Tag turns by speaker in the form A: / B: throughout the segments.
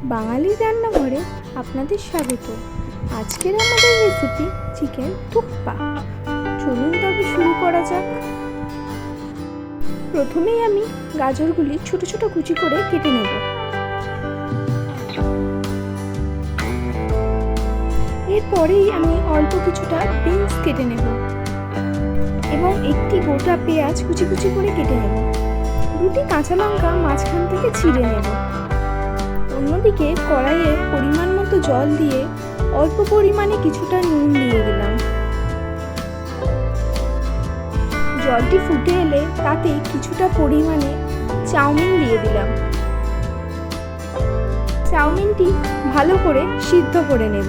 A: বাঙালির রান্নাঘরে আপনাদের স্বাগত। আজকের আমাদের রেসিপি চিকেন থুকপা। চলুন তবে শুরু করা যাক। প্রথমেই আমি গাজরগুলি ছোট ছোট কুচি করে কেটে নেব। এরপরেই আমি অল্প কিছুটা বিনস কেটে নেব এবং একটি গোটা পেঁয়াজ কুচি কুচি করে কেটে নেব। দুটি কাঁচা লঙ্কা মাঝখান থেকে ছিঁড়ে নেব। অন্যদিকে কড়াইয়ে পরিমাণ মতো জল দিয়ে অল্প পরিমাণে কিছুটা নুন দিয়ে দিলাম। জলটি ফুটে এলে তাতে কিছুটা পরিমাণে চাউমিন দিয়ে দিলাম। চাউমিনটি ভালো করে সিদ্ধ করে নেব।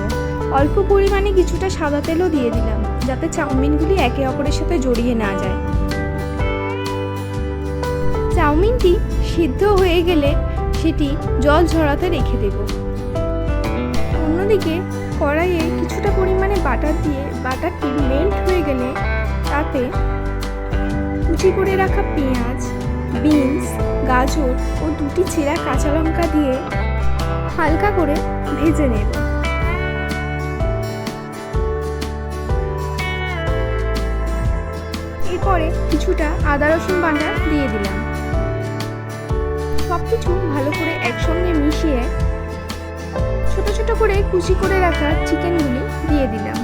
A: অল্প পরিমাণে কিছুটা সাদা তেলও দিয়ে দিলাম যাতে চাউমিনগুলি একে অপরের সাথে জড়িয়ে না যায়। চাউমিনটি সিদ্ধ হয়ে গেলে সেটি জল ঝরাতে রেখে দেব। অন্যদিকে কড়াইয়ে কিছুটা পরিমাণে বাটার দিয়ে বাটারটি মেল্ট হয়ে গেলে তাতে কুচি করে রাখা পেঁয়াজ, বিনস, গাজর ও দুটি ছেঁড়া কাঁচা লঙ্কা দিয়ে হালকা করে ভেজে নেব। এরপরে কিছুটা আদা রসুন বাটা দিয়ে দিলাম। সবকিছু ভালো করে একসঙ্গে মিশিয়ে ছোট ছোট করে কুচি করে রাখা চিকেনগুলি দিয়ে দিলাম।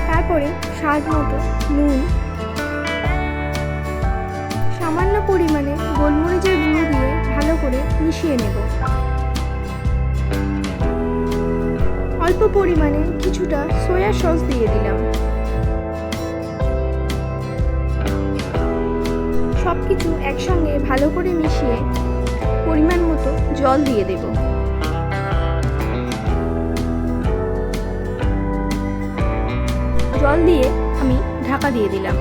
A: তারপরে স্বাদ মতো নুন, সামান্য পরিমাণে গোলমরিচের গুঁড়ো দিয়ে ভালো করে মিশিয়ে নেব। অল্প পরিমাণে কিছুটা সয়া সস দিয়ে দিলাম। সবকিছু একসঙ্গে ভালো করে মিশিয়ে পরিমাণ মতো জল দিয়ে দেব। জল দিয়ে আমি ঢাকা দিয়ে দিলাম।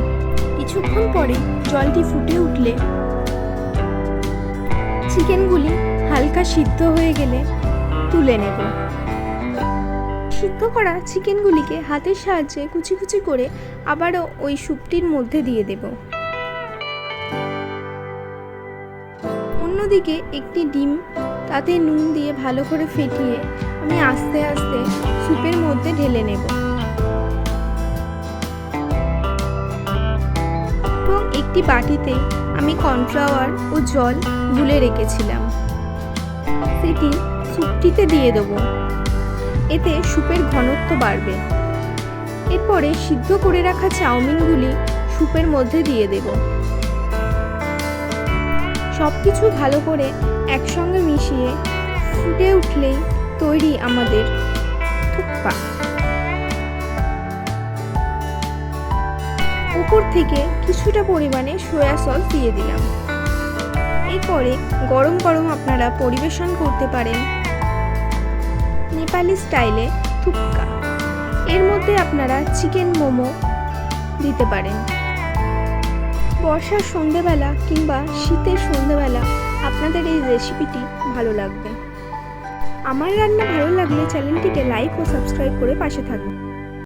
A: কিছুক্ষণ পরে জলটি ফুটে উঠলে চিকেনগুলি হালকা সিদ্ধ হয়ে গেলে তুলে নেব। সিদ্ধ করা চিকেনগুলিকে হাতের সাহায্যে কুচি কুচি করে আবারও ওই স্যুপটির মধ্যে দিয়ে দেব। অন্যদিকে একটি ডিম তাতে নুন দিয়ে ভালো করে ফেটিয়ে আমি আস্তে আস্তে স্যুপের মধ্যে ঢেলে নেব এবং একটি বাটিতে আমি কর্নফ্লাওয়ার ও জল গুলে রেখেছিলাম সেটি স্যুপটিতে দিয়ে দেবো। এতে স্যুপের ঘনত্ব বাড়বে। এরপরে সিদ্ধ করে রাখা চাউমিনগুলি স্যুপের মধ্যে দিয়ে দেব। সবকিছু ভালো করে একসঙ্গে মিশিয়ে ফুটে উঠলেই তৈরি আমাদের থুকপা। উপর থেকে কিছুটা পরিমাণে সয়া সস দিয়ে দিলাম। এরপরে গরম গরম আপনারা পরিবেশন করতে পারেন নেপালি স্টাইলে থুকপা। এর মধ্যে আপনারা চিকেন মোমো দিতে পারেন। বর্ষার সন্ধেবেলা কিংবা শীতের সন্ধেবেলা আপনাদের এই রেসিপিটি ভালো লাগবে। আমার রান্না ভালো লাগলে চ্যানেলটিকে লাইক ও সাবস্ক্রাইব করে পাশে থাকবেন।